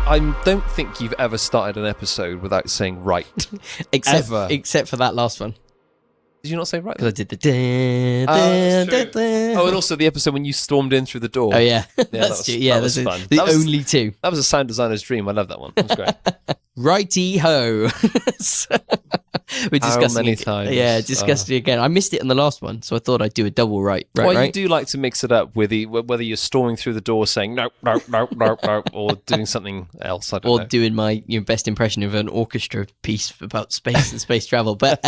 I don't think you've ever started an episode without saying right. Except for that last one. Did you not say right? Because I did the... Oh, and also the episode when you stormed in through the door. Oh, yeah. That's true. Yeah, that was fun. The only two. That was a sound designer's dream. I love that one. It was great. Righty-ho. We're discussing many times? Yeah, discussing it again. I missed it in the last one, so I thought I'd do a double right. Well, you do like to mix it up with whether you're storming through the door saying no, or doing something else. I don't know. Doing my best impression of an orchestra piece about space and space travel. But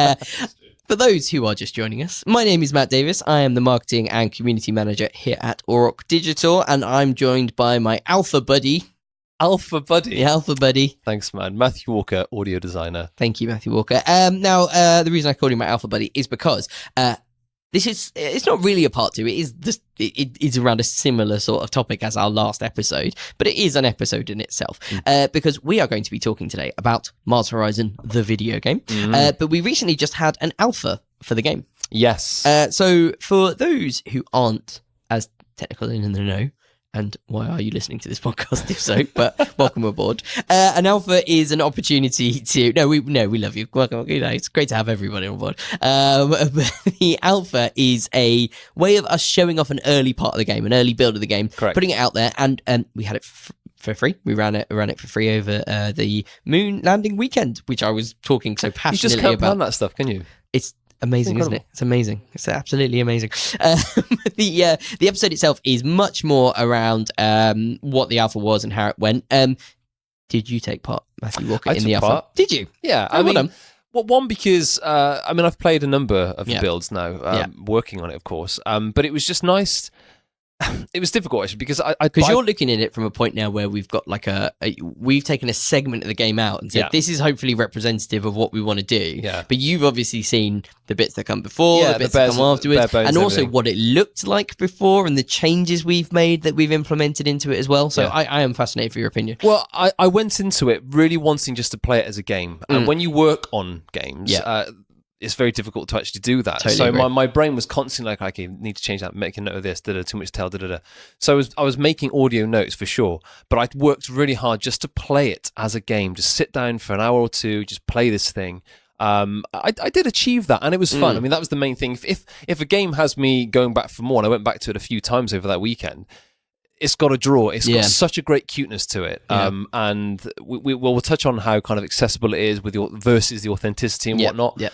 for those who are just joining us, my name is Matt Davis. I am the marketing and community manager here at Auroch Digital, and I'm joined by my alpha buddy. Alpha buddy. The alpha buddy. Thanks, man. Matthew Walker, audio designer. Thank you, Matthew Walker. Now, the reason I called him my alpha buddy is because it's not really a part two. It is just, it is around a similar sort of topic as our last episode, but it is an episode in itself because we are going to be talking today about Mars Horizon, the video game. But we recently just had an alpha for the game. Yes. So for those who aren't as technical in the know, and why are you listening to this podcast if so, but welcome aboard. An alpha is an opportunity to we love you. Welcome, it's great to have everybody on board. The alpha is a way of us showing off an early part of the game, an early build of the game. Correct. Putting it out there, and we had it for free. We ran it for free over the moon landing weekend, which I was talking so passionately about. You just can't plan that stuff, can you? It's amazing, isn't it? It's amazing. It's absolutely amazing. The episode itself is much more around what the alpha was and how it went. Did you take part, Matthew Walker, in the alpha? Part. Did you? Yeah. I mean, one, because I've played a number of the builds now, working on it, of course. But it was just nice. It was difficult actually because because you're looking at it from a point now where we've got like we've taken a segment of the game out and said this is hopefully representative of what we want to do. Yeah. But you've obviously seen the bits that come before, the bits that come afterwards, and also what it looked like before and the changes we've made that we've implemented into it as well. So I am fascinated for your opinion. Well, I went into it really wanting just to play it as a game, and when you work on games. It's very difficult to actually do that. Totally so agree. my brain was constantly like, okay, need to change that, make a note of this, too much tail, So I was making audio notes for sure, but I worked really hard just to play it as a game, just sit down for an hour or two, just play this thing. I did achieve that, and it was fun. I mean, that was the main thing. If a game has me going back for more, and I went back to it a few times over that weekend, it's got a draw. It's got such a great cuteness to it, and we'll touch on how kind of accessible it is with versus the authenticity and whatnot. Yeah.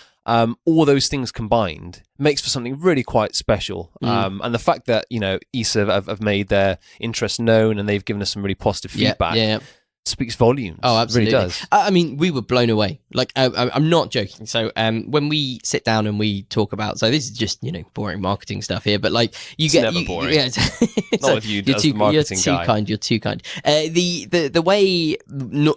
All those things combined makes for something really quite special. And the fact that ESA have made their interest known and they've given us some really positive feedback. Speaks volumes. Oh, absolutely. It really does. I mean, we were blown away. Like, I'm not joking. So, when we sit down and we talk about, so this is just boring marketing stuff here, but like it's never boring. Yeah, not with you as the marketing guy. You're too kind. The way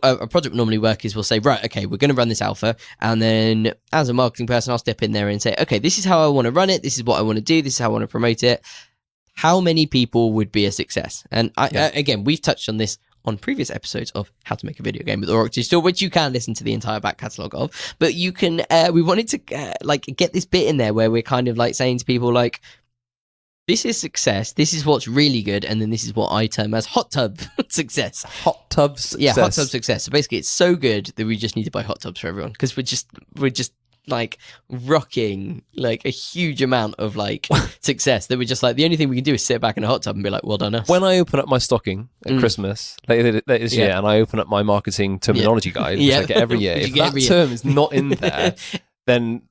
a project normally works is we'll say, right, okay, we're going to run this alpha, and then as a marketing person, I'll step in there and say, okay, this is how I want to run it. This is what I want to do. This is how I want to promote it. How many people would be a success? And again, we've touched on this on previous episodes of How to Make a Video Game with Auroch Digital, which you can listen to the entire back catalogue of. But you can, we wanted to get this bit in there where we're kind of like saying to people like, this is success, this is what's really good, and then this is what I term as hot tub success. Hot tub success. Yeah, hot tub success. So basically it's so good that we just need to buy hot tubs for everyone because we're just like rocking like a huge amount of like success that we're just like the only thing we can do is sit back in a hot tub and be like, well done us. When I open up my stocking at Christmas later this year and I open up my marketing terminology guide, which I get every year, if that term is not in there, then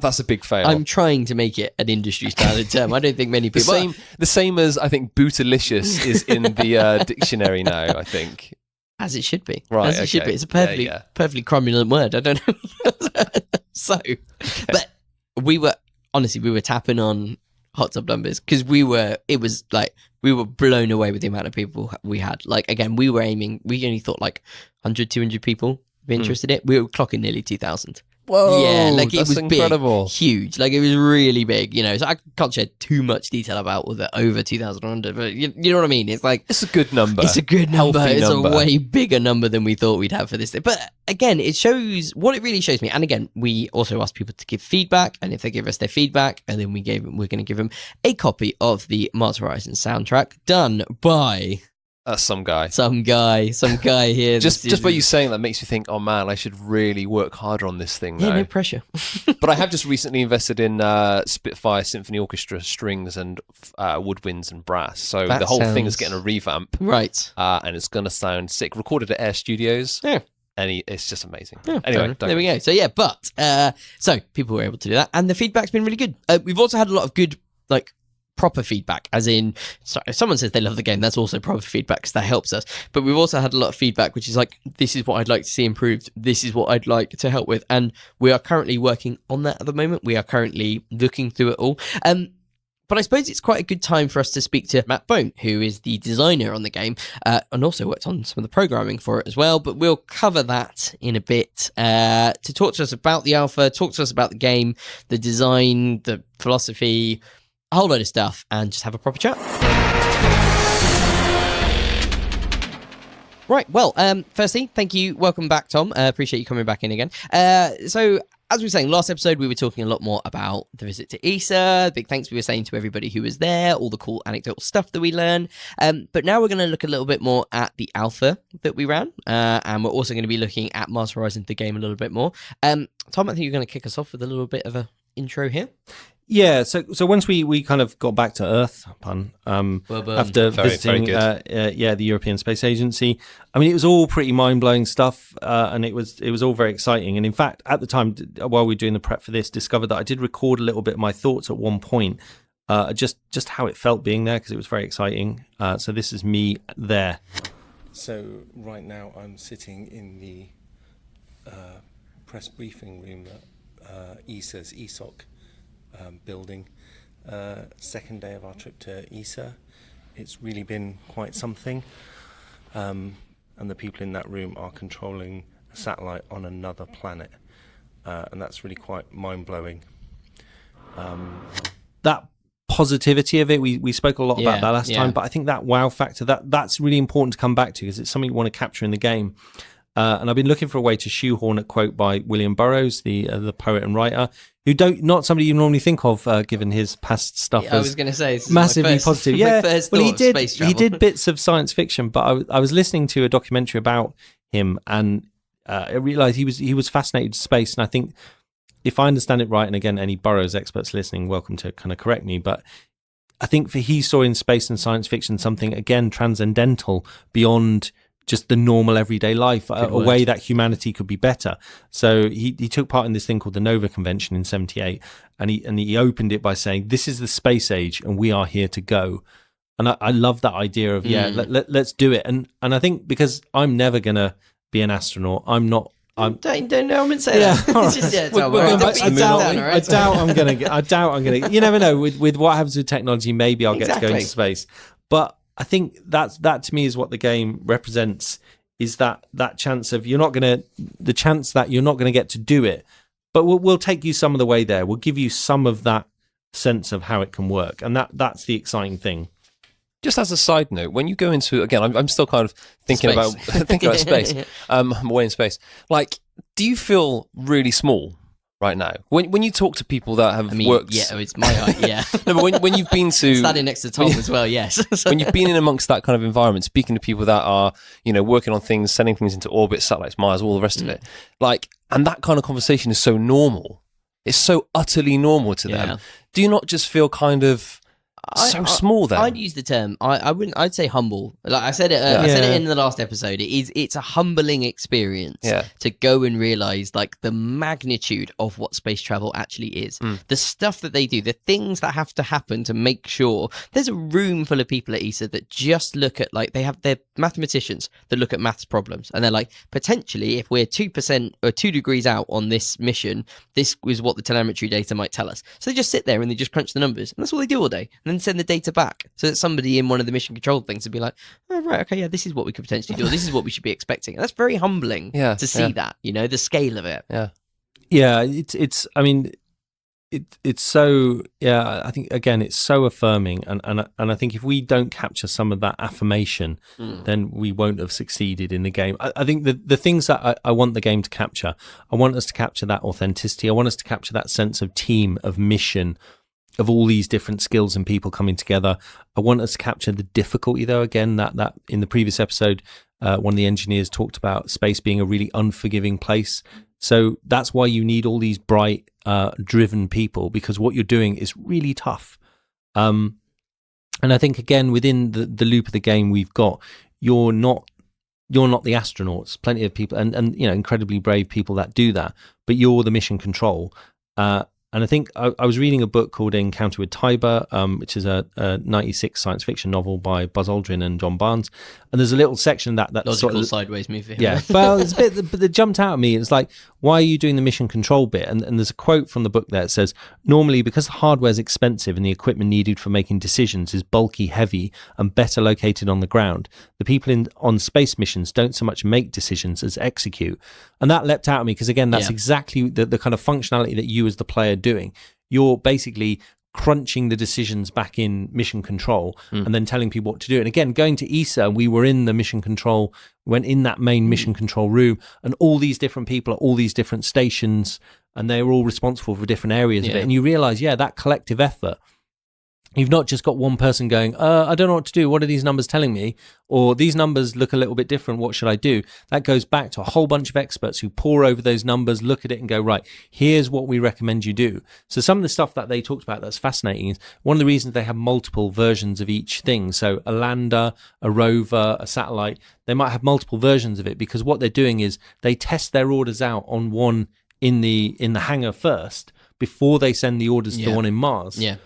that's a big fail. I'm trying to make it an industry standard term. I don't think many people the same as I think bootylicious is in the dictionary now, I think. As it should be. Right. As it should be. It's a perfectly cromulent word. I don't know. So, but we were tapping on hot tub numbers because we were blown away with the amount of people we had. Like, again, we only thought like 100, 200 people be interested in it. We were clocking nearly 2,000. Whoa, yeah, like it was incredible. Big, huge. Like it was really big, So I can't share too much detail about with it over 2,100, but you know what I mean? It's like it's a good number. It's a good number. Healthy it's number. A way bigger number than we thought we'd have for this thing. But again, it shows what it really shows me. And again, we also asked people to give feedback, and if they give us their feedback, and then we're going to give them a copy of the Mars Horizon soundtrack done by That's some guy. Some guy here. Just by you saying that makes you think, oh man, I should really work harder on this thing now. Yeah, no pressure. But I have just recently invested in Spitfire Symphony Orchestra strings and woodwinds and brass. So That the whole thing is sounds- getting a revamp, Right. and it's going to sound sick. Recorded at Air Studios. Yeah. And it's just amazing. Yeah, Anyway, there we go. So yeah, but so people were able to do that, and the feedback's been really good. We've also had a lot of good, like, proper feedback, as in, sorry, if someone says they love the game, that's also proper feedback because that helps us. But we've also had a lot of feedback, which is like, this is what I'd like to see improved. This is what I'd like to help with, and we are currently working on that at the moment. We are currently looking through it all. But I suppose it's quite a good time for us to speak to Matt Bone, who is the designer on the game, and also worked on some of the programming for it as well. But we'll cover that in a bit to talk to us about the alpha, talk to us about the game, the design, the philosophy, a whole load of stuff, and just have a proper chat. Right, well, firstly, thank you. Welcome back, Tom. Appreciate you coming back in again. So, as we were saying, last episode, we were talking a lot more about the visit to ESA. Big thanks we were saying to everybody who was there, all the cool anecdotal stuff that we learned. But now we're going to look a little bit more at the alpha that we ran. And we're also going to be looking at Mars Horizon, the game, a little bit more. Tom, I think you're going to kick us off with a little bit of a intro here. Yeah, so once we kind of got back to Earth, after visiting the European Space Agency, I mean, it was all pretty mind-blowing stuff, and it was all very exciting. And in fact, at the time, while we were doing the prep for this, discovered that I did record a little bit of my thoughts at one point, just how it felt being there, because it was very exciting. So this is me there. So right now I'm sitting in the press briefing room at ESA's ESOC building. Second day of our trip to ESA. It's really been quite something. And the people in that room are controlling a satellite on another planet. And that's really quite mind-blowing. That positivity of it, we spoke a lot about that last Yeah. time, but I think that wow factor, that's really important to come back to, because it's something you want to capture in the game. And I've been looking for a way to shoehorn a quote by William Burroughs, the poet and writer, who not somebody you normally think of, given his past stuff. I was going to say, this is massively my first, positive. my Yeah, first well, thought of space he travel. did bits of science fiction, but I was listening to a documentary about him, and I realised he was fascinated with space. And I think, if I understand it right, and again, any Burroughs experts listening, welcome to kind of correct me, but I think he saw in space and science fiction something, again, transcendental beyond just the normal everyday life, a way that humanity could be better. So he took part in this thing called the Nova Convention in '78, and he opened it by saying, "This is the space age, and we are here to go." And I love that idea of let's do it. And I think, because I'm never gonna be an astronaut, I'm not. I Don't say that. It's just, it's all right. I doubt I'm gonna. You never know. With what happens with technology, maybe I'll get to go Exactly. into space. But I think that to me is what the game represents: is that chance of the chance that you're not gonna get to do it, but we'll take you some of the way there. We'll give you some of that sense of how it can work, and that's the exciting thing. Just as a side note, when you go into, again, I'm still kind of thinking about space. I'm away in space. Like, do you feel really small right now when you talk to people that have worked? Yeah, it's my height. Yeah, No, but when you've been to standing next to Tom as well. Yes, when you've been in amongst that kind of environment, speaking to people that are, working on things, sending things into orbit, satellites, Mars, all the rest of it, like, and that kind of conversation is so normal. It's so utterly normal to them. Yeah. Do you not just feel kind of small then? I'd use the term. I'd say humble. Like I said it. I said it in the last episode. It's a humbling experience to go and realize like the magnitude of what space travel actually is. The stuff that they do, the things that have to happen to make sure. There's a room full of people at ESA that just look at, like, they're mathematicians that look at maths problems, and they're like, potentially if we're 2% or 2 degrees out on this mission, this is what the telemetry data might tell us. So they just sit there and they just crunch the numbers, and that's all they do all day, and then send the data back so that somebody in one of the mission control things would be like, oh, right, okay, yeah, this is what we could potentially do, or this is what we should be expecting. And that's very humbling to see that, the scale of it. It's I mean, it's so, I think, again, it's so affirming, and I think if we don't capture some of that affirmation, then we won't have succeeded in the game. I think the things that I want the game to capture, I want us to capture that authenticity. I want us to capture that sense of team, of mission, all these different skills and people coming together. I want us to capture the difficulty, though. Again, that in the previous episode, one of the engineers talked about space being a really unforgiving place. So that's why you need all these bright, driven people, because what you're doing is really tough. And I think, again, within the loop of the game we've got, you're not the astronauts. Plenty of people and incredibly brave people that do that, but you're the mission control. And I think I was reading a book called Encounter with Tiber, which is a 96 science fiction novel by Buzz Aldrin and John Barnes. And there's a little section that logical sort of, sideways movie. yeah. Well, it's a bit that jumped out at me. It's like, why are you doing the mission control bit? And there's a quote from the book there that says, normally because the hardware is expensive and the equipment needed for making decisions is bulky, heavy, and better located on the ground, the people on space missions don't so much make decisions as execute. And that leapt out at me because, again, that's exactly the kind of functionality that you as the player doing. You're basically crunching the decisions back in mission control and then telling people what to do. And again, going to ESA, we were in the mission control, went in that main mission control room, and all these different people at all these different stations, and they were all responsible for different areas of it. And you realize, that collective effort. You've not just got one person going, I don't know what to do. What are these numbers telling me? Or these numbers look a little bit different. What should I do? That goes back to a whole bunch of experts who pore over those numbers, look at it and go, right, here's what we recommend you do. So some of the stuff that they talked about that's fascinating is one of the reasons they have multiple versions of each thing. So a lander, a rover, a satellite, they might have multiple versions of it because what they're doing is they test their orders out on one in the hangar first before they send the orders to the one in Mars. Yeah.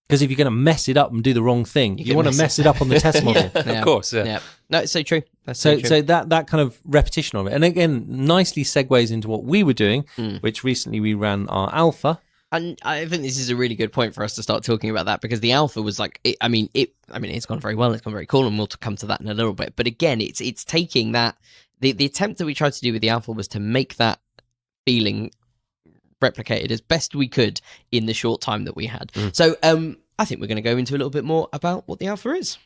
Because if you're going to mess it up and do the wrong thing, you want to mess it up on the test model. Of course, yeah. No, it's so true. That's So true. so that kind of repetition of it. And again, nicely segues into what we were doing, which recently we ran our alpha. And I think this is a really good point for us to start talking about that, because the alpha was like, it's gone very well, it's gone very cool, and we'll come to that in a little bit. But again, it's taking that, the attempt that we tried to do with the alpha was to make that feeling replicated as best we could in the short time that we had. So I think we're going to go into a little bit more about what the alpha is.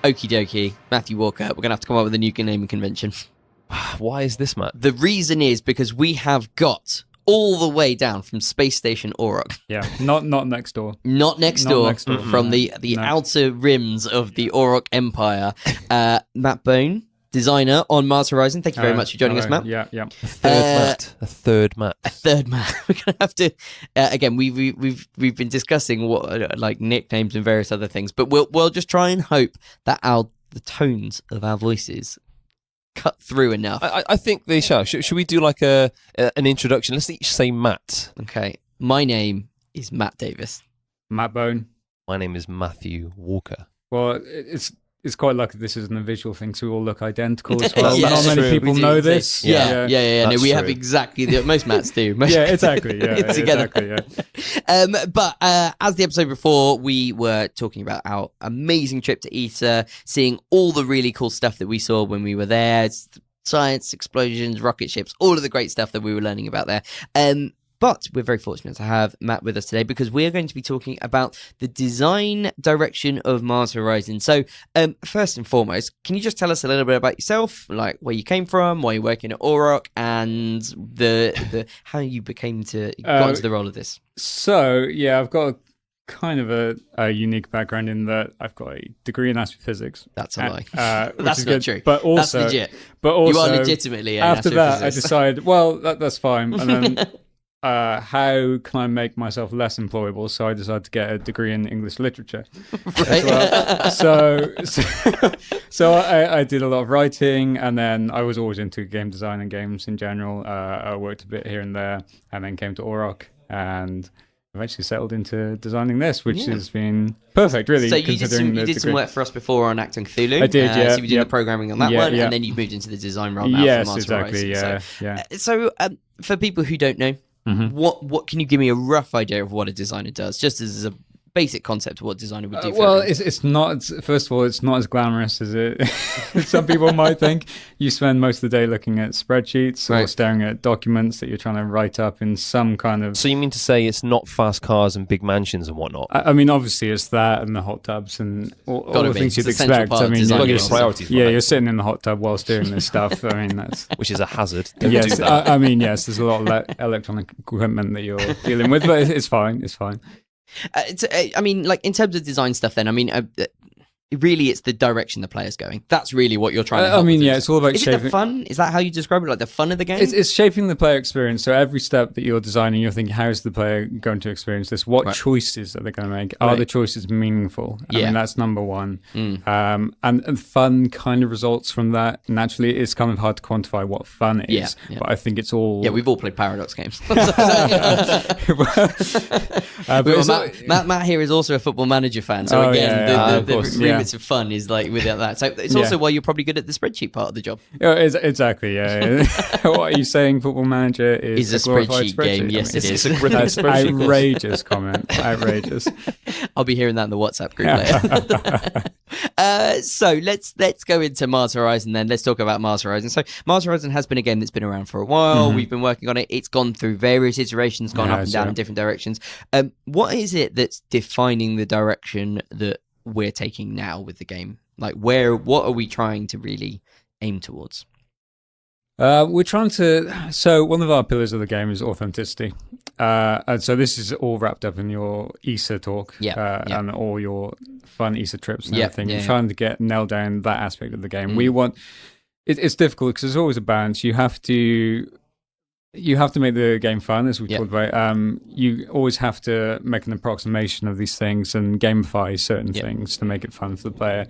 Okie dokie, Matthew Walker, we're going to have to come up with a new naming convention. Why is this, Matt? The reason is because we have got all the way down from Space Station Orok. Yeah, not next door. Not next door, from the outer rims of the Orok Empire. Matt Bone, designer on Mars Horizon. Thank you very much for joining us, Matt. Yeah. A third Matt. A third Matt. We're gonna have to. Again, we've been discussing what like nicknames and various other things, but we'll just try and hope that the tones of our voices cut through enough. I think they shall. Should we do like an introduction? Let's each say Matt. Okay, my name is Matt Davis. Matt Bone. My name is Matthew Walker. Well, it's quite lucky this isn't a visual thing, so we all look identical as well. Yeah, Not many true. people know this. Yeah. No, That's we have true. exactly most Matts do. Yeah, exactly. Yeah, Together. exactly. Yeah. But as the episode before, we were talking about our amazing trip to ESA, seeing all the really cool stuff that we saw when we were there. Science, explosions, rocket ships, all of the great stuff that we were learning about there. But we're very fortunate to have Matt with us today, because we're going to be talking about the design direction of Mars Horizon. So first and foremost, can you just tell us a little bit about yourself, like where you came from, why you're working at Orok, and the how you got into the role of this? So, yeah, I've got kind of a unique background in that I've got a degree in astrophysics. That's a lie. Which That's is not good. true. But also, That's legit. But also, You are legitimately an after that, I astrophysicist. decided, well, that's fine. And then how can I make myself less employable? So I decided to get a degree in English literature. Right. Well. So I did a lot of writing, and then I was always into game design and games in general. I worked a bit here and there, and then came to Orok, and eventually settled into designing this, which has been perfect, really. So you did some degree. work for us before on Acton Cthulhu. I did, yeah. So you did the programming on that one, Yeah. and then you moved into the design role now Yes, for Mars exactly. Horizon. Yeah. So for people who don't know, what can you give me a rough idea of what a designer does, just as a basic concept of what designer would do. Well, for a game. it's not. First of all, it's not as glamorous as it some people might think. You spend most of the day looking at spreadsheets or Right. staring at documents that you're trying to write up in some kind of. So you mean to say it's not fast cars and big mansions and whatnot? I mean, obviously, it's that and the hot tubs and all Gotta the be. things It's you'd a central expect. part I of mean, design. Got you're, your priorities. yeah, right? you're sitting in the hot tub whilst doing this stuff. I mean, that's. Which is a hazard. Don't Yes, do that. I mean, yes, there's a lot of electronic equipment that you're dealing with, but it's fine. It's fine. I mean, like in terms of design stuff, then I mean, really, it's the direction the player's going. That's really what you're trying to. I help mean, with yeah, it. it's all about Is it the shaping. fun? Is that how you describe it? Like the fun of the game? It's shaping the player experience. So every step that you're designing, you're thinking, how is the player going to experience this? What Right. choices are they going to make? Are Right. the choices meaningful? I Yeah. mean, that's number one. Mm. And fun kind of results from that. Naturally, it's kind of hard to quantify what fun is. Yeah, yeah. But I think it's all. Yeah, we've all played Paradox games. But Well, it's all- Matt here is also a Football Manager fan, so Oh, again, yeah, yeah, of the course. remits of fun is like without that. So it's Yeah. also why you're probably good at the spreadsheet part of the job. Yeah, exactly. Yeah. What are you saying? Football Manager is Is a glorified spreadsheet game. Yes, it is. It's a gripping That's spreadsheet. outrageous comment. Outrageous. I'll be hearing that in the WhatsApp group later. So let's go into Mars Horizon then. Let's talk about Mars Horizon. So Mars Horizon has been a game that's been around for a while. We've been working on it. It's gone through various iterations, gone Yeah, up and down sure. in different directions. What is it that's defining the direction that we're taking now with the game? Like what are we trying to really aim towards? We're trying to. So one of our pillars of the game is authenticity, and so this is all wrapped up in your ESA talk, Yeah. and all your fun ESA trips and Yeah, everything. yeah, You're yeah. trying to nail down that aspect of the game. Mm. We want. It's difficult because there's always a balance. You have to make the game fun, as we Yeah. talked about. You always have to make an approximation of these things and gamify certain Yeah. things to make it fun for the player.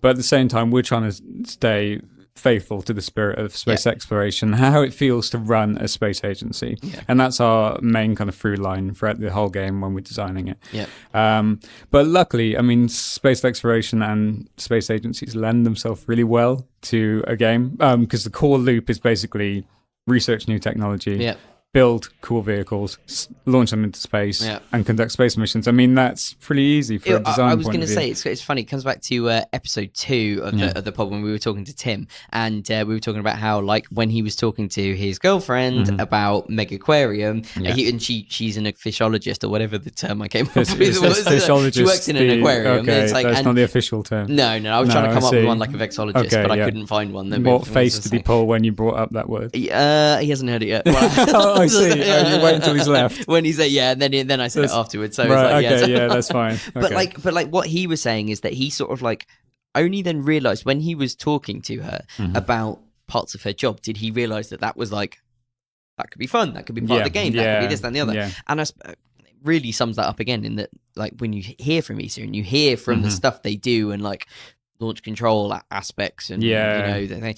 But at the same time, we're trying to stay faithful to the spirit of space exploration, how it feels to run a space agency. Yeah. And that's our main kind of through line throughout the whole game when we're designing it. Yeah. But luckily, I mean, space exploration and space agencies lend themselves really well to a game because the core loop is basically research new technology, Yeah. build cool vehicles, launch them into space, Yeah. and conduct space missions. I mean, that's pretty easy for a design I was point going of to view. say it's funny. It comes back to episode 2 of the pod when we were talking to Tim, and we were talking about how like when he was talking to his girlfriend about Megaquarium, and she's an fishologist or whatever the term I came up with. Fishologist. She works in an aquarium. Okay, it's like, that's and- not the official term. no, I was No, trying to come I up with see. one like a vexologist, Okay, but I yeah. couldn't find one. That What was face the did he same. pull when you brought up that word? He hasn't heard it yet. Oh, I see. Oh, you wait until he's left. When he's and then I said it That's- afterwards. So it's Right, like, okay, so- yeah, that's fine. But Okay. like what he was saying is that he sort of like only then realized when he was talking to her Mm-hmm. about parts of her job, did he realize that was like that could be fun, that could be part of the game, that could be this, that, and the other. Yeah. And it really sums that up again in that like when you hear from ESA and you hear from the Mm-hmm. stuff they do and like launch control aspects and Yeah. you know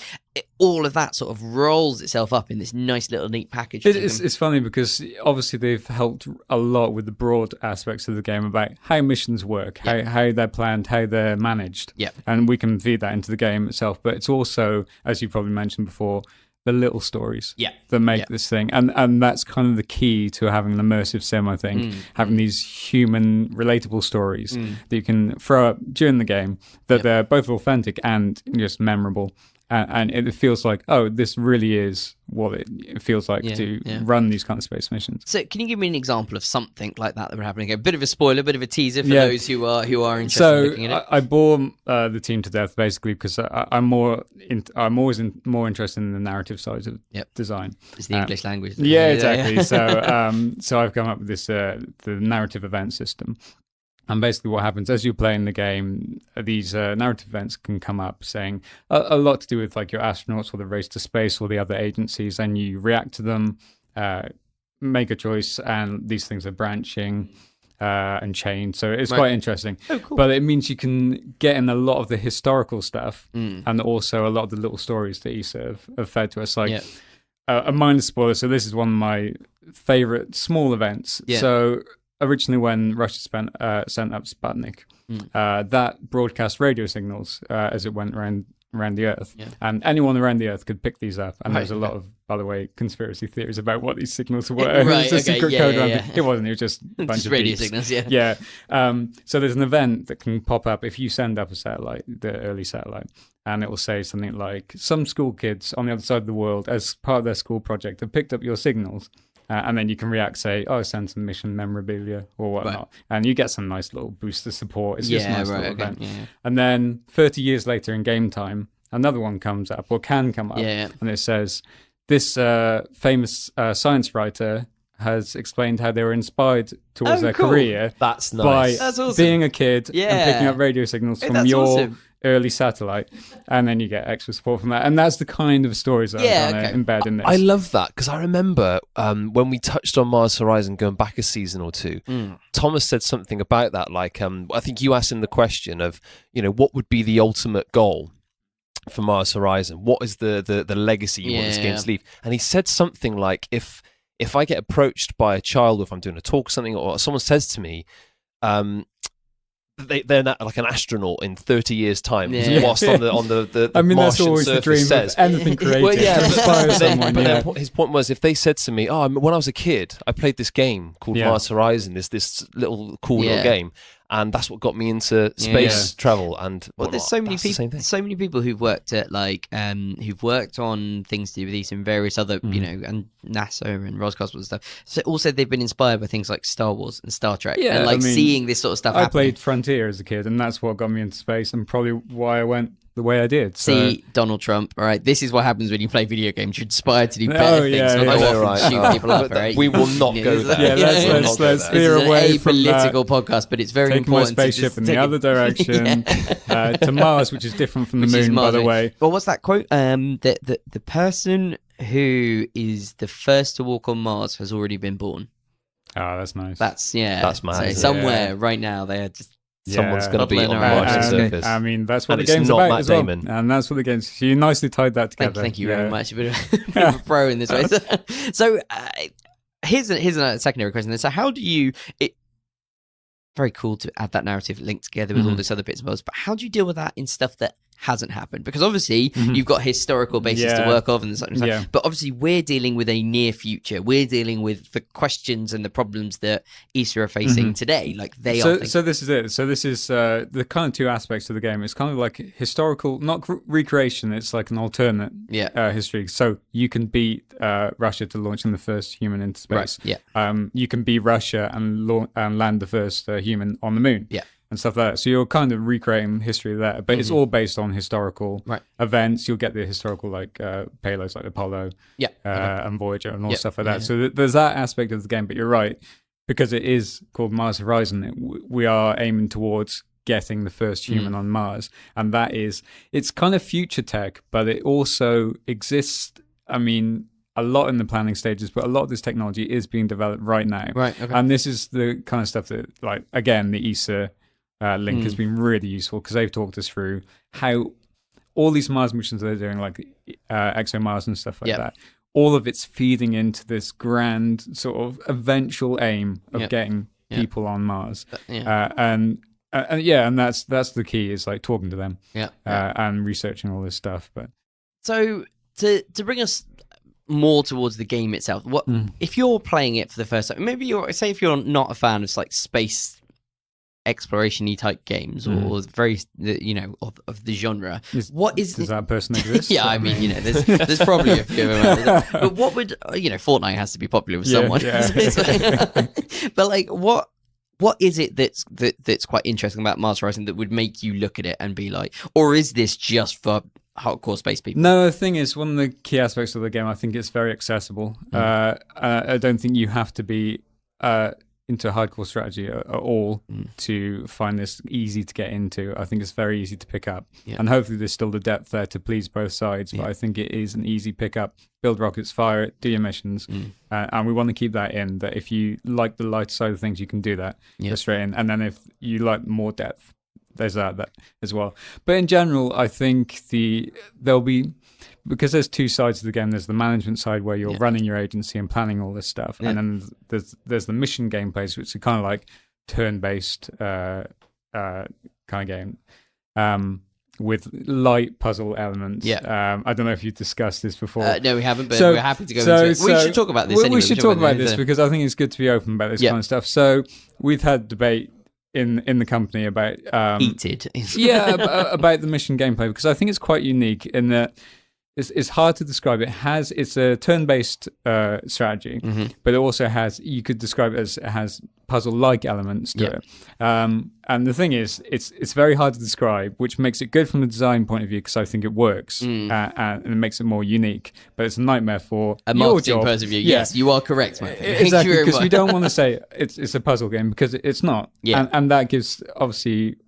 all of that sort of rolls itself up in this nice little neat package. It's funny because obviously they've helped a lot with the broad aspects of the game about how missions work, how they're planned, how they're managed. Yeah. And we can feed that into the game itself. But it's also, as you probably mentioned before, the little stories that make this thing. And that's kind of the key to having an immersive sim, I think. Having these human, relatable stories that you can throw up during the game that they're both authentic and just memorable. And it feels like, oh, this really is what it feels like to run these kind of space missions. So, can you give me an example of something like that would happen again? A bit of a spoiler, a bit of a teaser for Yeah. those who are interested So in looking at it. I bore the team to death basically because I'm always more interested in the narrative side of design. It's the English language. Yeah, exactly. So I've come up with this the narrative event system. And basically what happens as you're playing the game, these narrative events can come up saying a lot to do with like your astronauts or the race to space or the other agencies, and you react to them, make a choice, and these things are branching and chained. So it's quite interesting. Oh, cool. But it means you can get in a lot of the historical stuff and also a lot of the little stories that ESA have fed to us. Like a minor spoiler, so this is one of my favorite small events. Yeah. So originally when Russia sent up Sputnik, that broadcast radio signals as it went around around the Earth, Yeah. and anyone around the Earth could pick these up. And Right, there's a lot okay. of, by the way, conspiracy theories about what these signals were. Right, It was a okay, secret yeah, code yeah, around yeah. it. It wasn't. It was just a bunch Just of radio beeps. signals, yeah. Yeah. So there's an event that can pop up if you send up a satellite, the early satellite, and it will say something like, some school kids on the other side of the world, as part of their school project, have picked up your signals. And then you can react, say, oh, send some mission memorabilia or whatnot. And you get some nice little booster support. It's just a Yeah, nice right, little okay. event. Yeah. And then 30 years later in game time, another one comes up or can come up. Yeah. And it says, this famous science writer has explained how they were inspired towards Oh, their cool. career That's by nice. That's awesome. being a kid Yeah. and picking up radio signals Hey, from that's your awesome. early satellite. And then you get extra support from that. And that's the kind of stories that Yeah, I'm trying okay. to embed in this. I love that because I remember when we touched on Mars Horizon going back a season or two, Thomas said something about that. Like, I think you asked him the question of, what would be the ultimate goal for Mars Horizon? What is the legacy you want this game to leave? And he said something like, if I get approached by a child, or if I'm doing a talk or something, or someone says to me, they're not like an astronaut in 30 years' time. Yeah. Whilst on the I mean, that's Martian always the surface dream says, of anything creative. well, yeah, to inspire someone. but Yeah. then his point was, if they said to me, "Oh, when I was a kid, I played this game called Yeah. Mars Horizon, this little cool Yeah. little game, and that's what got me into space Yeah. travel." And Well, there's so many that's the same people, thing. so many people who've worked at who've worked on things to do with these and various other, and NASA and Roscosmos and stuff. So also they've been inspired by things like Star Wars and Star Trek, Yeah, and I mean, seeing this sort of stuff I happening. played Frontier as a kid, and that's what got me into space, and probably why I went the way I did. So, See, Donald Trump, all right, this is what happens when you play video games. You're inspired to do better things, yeah, not yeah. go off Right. and shoot Oh. people up, But right? we will not go there. yeah, Yeah, let's yeah. veer This is away a from that. political podcast, but it's very Taking my important. to spaceship just in the take other it- direction to Mars, which is different from the Which is moon, by the Mars, way. Well, what's that quote? The person who is the first to walk on Mars has already been born. Oh, that's nice. That's That's mad, So isn't it? somewhere right now they are just Someone's going to be on Toddling the around. Martian Okay. surface. I mean, that's what And the it's game's not about Matt as well. Damon. And that's what the game's. So you nicely tied that together. Thank you Yeah. very much. A bit of a pro in this way. So here's a secondary question. So how do you? Very cool to add that narrative linked together with all this other bits and bobs. But how do you deal with that in stuff that hasn't happened? Because obviously you've got historical basis to Yeah. work off and such and such. Yeah. But obviously we're dealing with a near future. We're dealing with the questions and the problems that ESA are facing today. Like they are. So this is it. So this is the kind of two aspects of the game. It's kind of like historical, not recreation. It's like an alternate Yeah. history. So you can beat Russia to launching the first human into space. Right, yeah. You can beat Russia and land the first human on the moon. Yeah. And stuff like that. So you're kind of recreating history there, but it's all based on historical Right. events. You'll get the historical payloads like Apollo Yeah. and Voyager and all Yeah. stuff like that. Yeah. So there's that aspect of the game. But you're right, because it is called Mars Horizon. We are aiming towards getting the first human on Mars, and it's kind of future tech, but it also exists. I mean, a lot in the planning stages, but a lot of this technology is being developed right now. Right, okay. And this is the kind of stuff that, like, again, the ESA link has been really useful because they've talked us through how all these Mars missions they're doing, like ExoMars and stuff like Yep. that, all of it's feeding into this grand sort of eventual aim of Yep. getting Yep. people on Mars. Yeah. And that's the key, is like talking to them Yeah. and researching all this stuff. But So to bring us more towards the game itself, what if you're playing it for the first time? Maybe if you're not a fan of like space exploration-y type games or very of the genre. What is does that person exist? Yeah, I mean, there's probably a few of them. But what would Fortnite has to be popular with someone. yeah. But like what is it that's quite interesting about Mars Horizon that would make you look at it and be like, or is this just for hardcore space people? No, the thing is, one of the key aspects of the game, I think it's very accessible. I don't think you have to be into hardcore strategy at all to find this easy to get into. I think it's very easy to pick up. Yeah. And hopefully there's still the depth there to please both sides, but I think it is an easy pickup. Build rockets, fire it, do your missions. And we want to keep that in, that if you like the lighter side of things, you can do that. Go straight in. And then if you like more depth, there's that as well. But in general, I think there'll be, because there's two sides of the game. There's the management side where you're running your agency and planning all this stuff, and then there's the mission gameplays, which are kind of like turn-based kind of game. with light puzzle elements. Yeah. I don't know if you've discussed this before. No, we haven't, but we're happy to go into it. We should talk about this anyway. We should talk about this because I think it's good to be open about this kind of stuff. So we've had debate in the company about Heated. about the mission gameplay, because I think it's quite unique in that it's hard to describe. It's a turn-based strategy, but it also has, you could describe it as, it has puzzle-like elements to it. And the thing is, it's very hard to describe, which makes it good from a design point of view, because I think it works and it makes it more unique. But it's a nightmare for a your marketing job. point of view. Yeah. Yes, you are correct, Mike. Exactly, because we don't want to say it's a puzzle game, because it's not. Yeah. And that gives, obviously,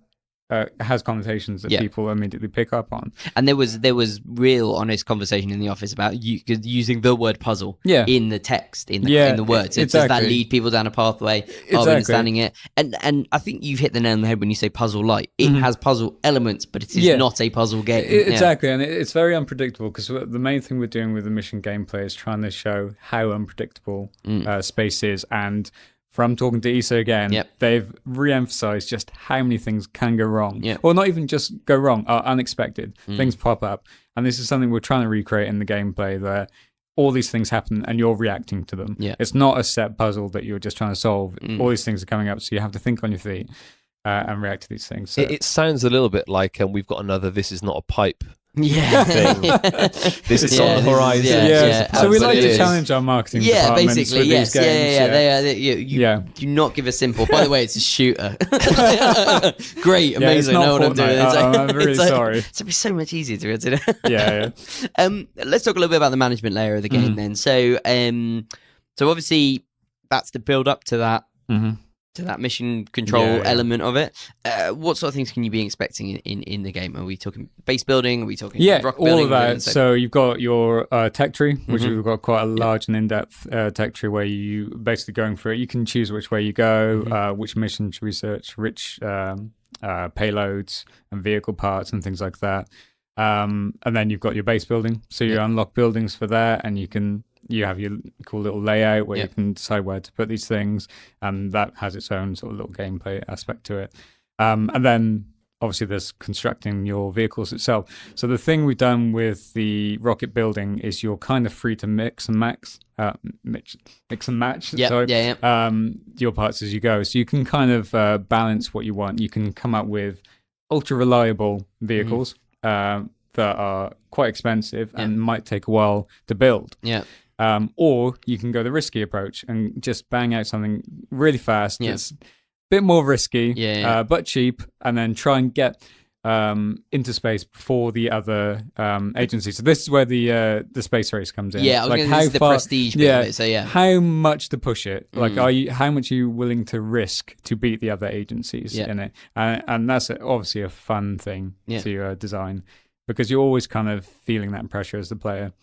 has connotations that people immediately pick up on. And there was real honest conversation in the office about using the word puzzle in the text, in the words. Does that lead people down a pathway of understanding it? And I think you've hit the nail on the head when you say puzzle light. It has puzzle elements, but it is not a puzzle game. Exactly, and it's very unpredictable, because the main thing we're doing with the mission gameplay is trying to show how unpredictable space is. And from talking to Issa again, they've re-emphasized just how many things can go wrong. Or not even just go wrong, are unexpected. Things pop up. And this is something we're trying to recreate in the gameplay, where all these things happen and you're reacting to them. It's not a set puzzle that you're just trying to solve. All these things are coming up, so you have to think on your feet and react to these things. So. It sounds a little bit like we've got another "This is not a pipe" thing. This is on the horizon. So we like to challenge our marketing departments basically, with these games. You do not give a simple. By the way, it's a shooter. Great, amazing. It's not I know what I'm doing. I'm really sorry. It's be so much easier to do it. Let's talk a little bit about the management layer of the game then. So, so obviously that's the build up to that. To that mission control element of it. What sort of things can you be expecting in the game? Are we talking base building? Are we talking rock building? All of that. So you've got your tech tree, which we've got quite a large and in-depth tech tree where you basically going through it. You can choose which way you go, which missions research, which payloads and vehicle parts and things like that. And then you've got your base building. So you unlock buildings for that, and you have your cool little layout where you can decide where to put these things, and that has its own sort of little gameplay aspect to it. And then obviously there's constructing your vehicles itself. So the thing we've done with the rocket building is you're kind of free to mix and match your parts as you go. So you can kind of balance what you want. You can come up with ultra reliable vehicles that are quite expensive and might take a while to build. Or you can go the risky approach and just bang out something really fast that's a bit more risky, but cheap, and then try and get into space before the other agencies. So this is where the space race comes in. Yeah, I was like going to the prestige bit of it. So how much to push it? Like, how much are you willing to risk to beat the other agencies in it? And that's obviously a fun thing to design, because you're always kind of feeling that pressure as the player.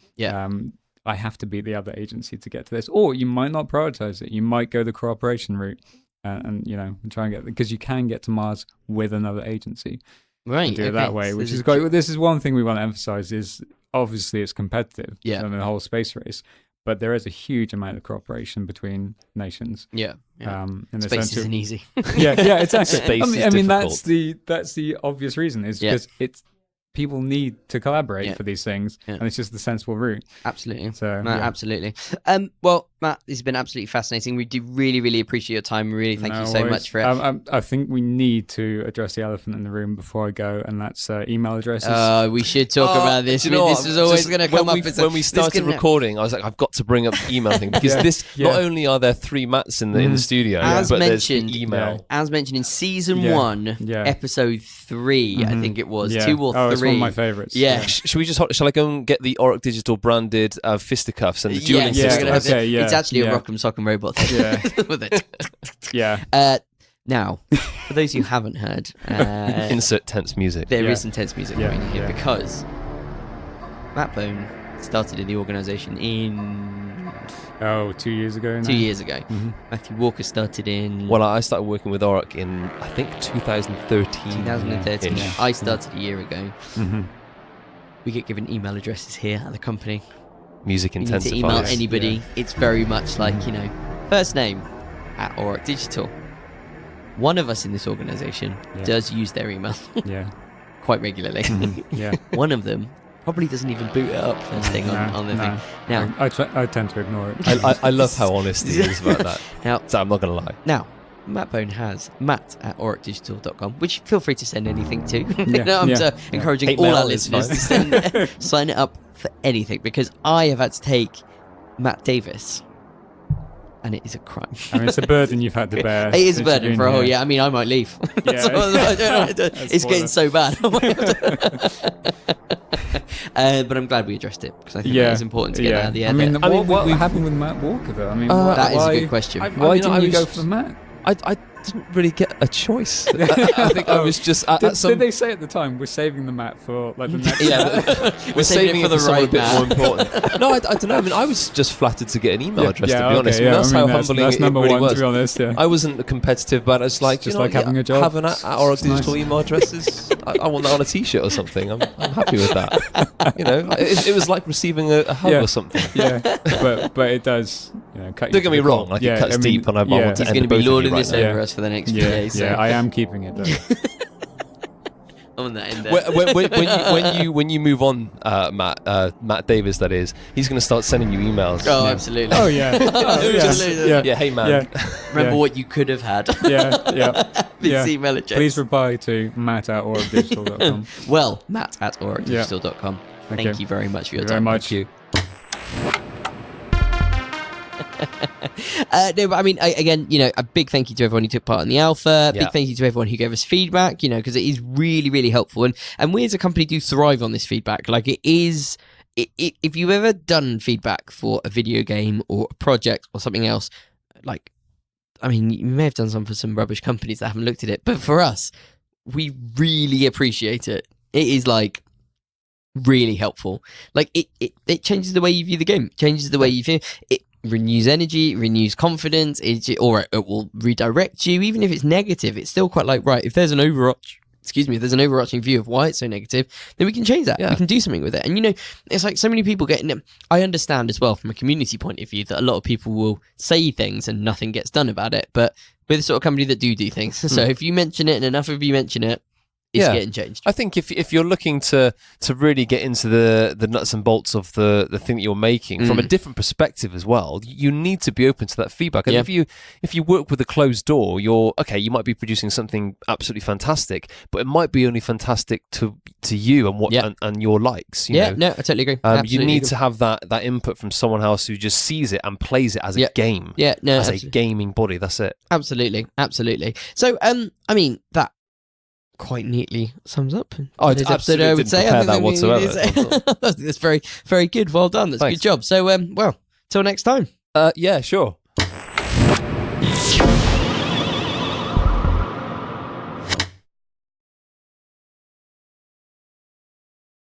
I have to beat the other agency to get to this. Or you might not prioritize it. You might go the cooperation route and try and get, because you can get to Mars with another agency. Right. And do it that way, which is great. This is one thing we want to emphasize is obviously it's competitive in the whole space race, but there is a huge amount of cooperation between nations. In the space isn't easy. Exactly. Space is I mean difficult. that's the obvious reason is because people need to collaborate for these things, and it's just the sensible route. Absolutely. So, absolutely. Well, Matt, this has been absolutely fascinating. We do really, really appreciate your time. Really, thank you so much for it. I think we need to address the elephant in the room before I go, and that's email addresses. We should talk about this. This was always going to come up. When we started recording, I was like, I've got to bring up the email thing, because not only are there 3 Matts in the studio, but there's the email. As mentioned in season 1, episode 3, I think it was 2 or 3. It's one of my favorites. Shall I go and get the Auric Digital branded fisticuffs and the dueling system? It's actually a Rock'em Sock'em Robot thing with it. Now, for those who haven't heard, insert tense music. There is some tense music going here because Matt Bone started in the organisation in 2 years ago. 2 years ago. Matthew Walker started in. Well, I started working with Auric in I think 2013. 2013. I started a year ago. We get given email addresses here at the company. Music intensifiers. You need to email anybody. It's very much like, first name at Auric Digital. One of us in this organisation does use their email. quite regularly. Yeah. One of them probably doesn't even boot it up first thing on the thing. Now, I tend to ignore it. I love how honest he is about that. Now, So I'm not going to lie. Now, Matt Bone has matt@auricdigital.com, which feel free to send anything to. Yeah, I'm yeah. encouraging Hate all mail our is listeners fine. to sign it up for anything, because I have had to take Matt Davis, and it is a crime. I mean, it's a burden you've had to bear. It is a since you've burden been for a whole here. year. I mean, I might leave. Yeah. So, it's getting so bad. But I'm glad we addressed it, because I think that is important to get that out of the air. I mean, there. what happened with Matt Walker, though? I mean, That is why, a good question. Why didn't you go for Matt? I didn't really get a choice. I think I was just at some. Did they say at the time, we're saving the Matt for like the next? We're saving it for someone a bit man. more important. No, I don't know. I mean, I was just flattered to get an email address, to be okay, honest. I yeah, mean, that's how that's humbling that's it number really one, was. to be honest. Yeah. I wasn't competitive, but it's like, Just you know, like having a job. Have an Auric It's Digital nice. email addresses. I want that on a T-shirt or something. I'm happy with that. You know, it was like receiving a hug Yeah. or something. Yeah, but it does. Cut you Don't to get me the wrong, core. like it cuts deep, and I yeah. want to He's end going to both be of you lording right this now. over us for the next few Yeah, days. So yeah, I am keeping it though. on that end there. When you move on, Matt Davis, that is, he's going to start sending you emails. Oh, absolutely. Oh yeah, oh, Absolutely. Yeah, hey man. yeah, Remember what you could have had. yeah. This email address. Please reply to matt@auricdigital.com. Well, matt@auricdigital.com. Thank Okay. you very much for your Thank you very time. much. No, but I mean, again, a big thank you to everyone who took part in the alpha. Yeah. Big thank you to everyone who gave us feedback, because it is really, really helpful. And we as a company do thrive on this feedback. Like, it is, if you've ever done feedback for a video game or a project or something else, like, I mean, you may have done some for some rubbish companies that haven't looked at it, but for us, we really appreciate it. It is like really helpful. Like, it changes the way you view the game, changes the way you feel. It renews energy, renews confidence, or it will redirect you. Even if it's negative, it's still quite like, right, if there's an overarching view of why it's so negative, then we can change that. Yeah. We can do something with it. And it's like so many people getting it. I understand as well from a community point of view that a lot of people will say things and nothing gets done about it. But we're the sort of company that do things. So if you mention it and enough of you mention it, it's getting changed. I think if you're looking to really get into the nuts and bolts of the thing that you're making from a different perspective as well, you need to be open to that feedback. And Yeah. if you work with a closed door, you might be producing something absolutely fantastic, but it might be only fantastic to you and what Yeah. and your likes. You Yeah, know? no, I totally agree. You Absolutely need agree. to have that input from someone else who just sees it and plays it as Yeah. a game. Yeah, no, As a absolutely. gaming body, that's it. Absolutely. So, I mean, that quite neatly sums up. Oh, I today's absolutely episode, I would didn't say. prepare I think that we whatsoever. I think that's very, very good. Well done. That's a Thanks. good job. So, well, till next time. Yeah, sure.